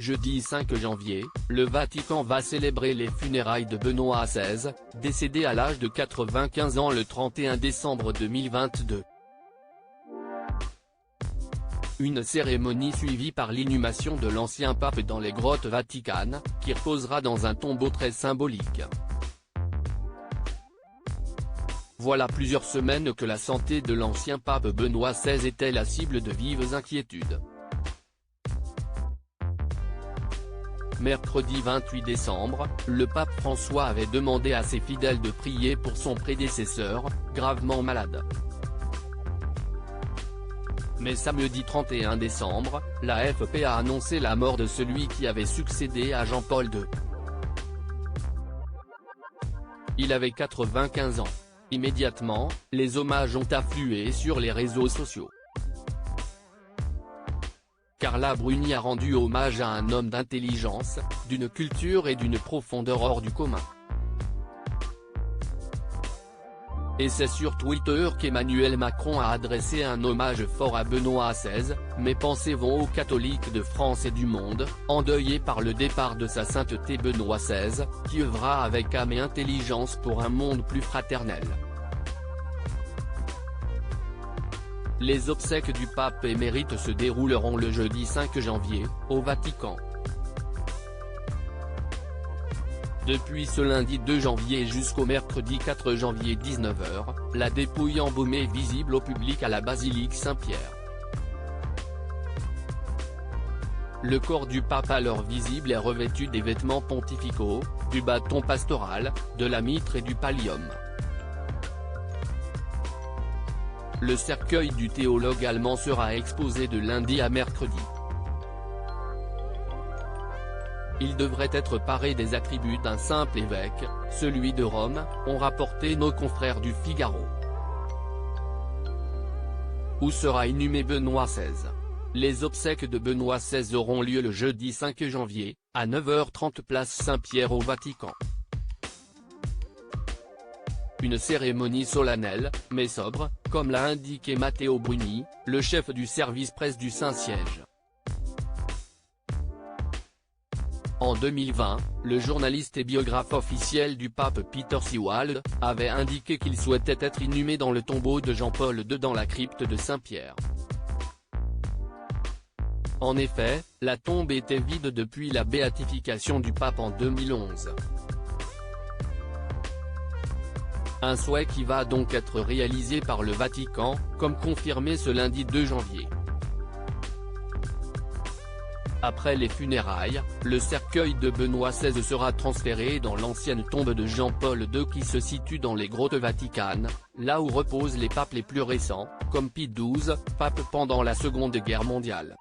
Jeudi 5 janvier, le Vatican va célébrer les funérailles de Benoît XVI, décédé à l'âge de 95 ans le 31 décembre 2022. Une cérémonie suivie par l'inhumation de l'ancien pape dans les grottes vaticanes, qui reposera dans un tombeau très symbolique. Voilà plusieurs semaines que la santé de l'ancien pape Benoît XVI était la cible de vives inquiétudes. Mercredi 28 décembre, le pape François avait demandé à ses fidèles de prier pour son prédécesseur, gravement malade. Mais samedi 31 décembre, la FP a annoncé la mort de celui qui avait succédé à Jean-Paul II. Il avait 95 ans. Immédiatement, les hommages ont afflué sur les réseaux sociaux. Carla Bruni a rendu hommage à un homme d'intelligence, d'une culture et d'une profondeur hors du commun. Et c'est sur Twitter qu'Emmanuel Macron a adressé un hommage fort à Benoît XVI, mes pensées vont aux catholiques de France et du monde, endeuillés par le départ de sa sainteté Benoît XVI, qui œuvra avec âme et intelligence pour un monde plus fraternel. Les obsèques du pape émérite se dérouleront le jeudi 5 janvier, au Vatican. Depuis ce lundi 2 janvier jusqu'au mercredi 4 janvier 19h, la dépouille embaumée est visible au public à la basilique Saint-Pierre. Le corps du pape alors visible est revêtu des vêtements pontificaux, du bâton pastoral, de la mitre et du pallium. Le cercueil du théologue allemand sera exposé de lundi à mercredi. Il devrait être paré des attributs d'un simple évêque, celui de Rome, ont rapporté nos confrères du Figaro. Où sera inhumé Benoît XVI? Les obsèques de Benoît XVI auront lieu le jeudi 5 janvier, à 9h30 place Saint-Pierre au Vatican. Une cérémonie solennelle, mais sobre, comme l'a indiqué Matteo Bruni, le chef du service presse du Saint-Siège. En 2020, le journaliste et biographe officiel du pape Peter Sewald, avait indiqué qu'il souhaitait être inhumé dans le tombeau de Jean-Paul II dans la crypte de Saint-Pierre. En effet, la tombe était vide depuis la béatification du pape en 2011. Un souhait qui va donc être réalisé par le Vatican, comme confirmé ce lundi 2 janvier. Après les funérailles, le cercueil de Benoît XVI sera transféré dans l'ancienne tombe de Jean-Paul II qui se situe dans les grottes vaticanes, là où reposent les papes les plus récents, comme Pie XII, pape pendant la Seconde Guerre mondiale.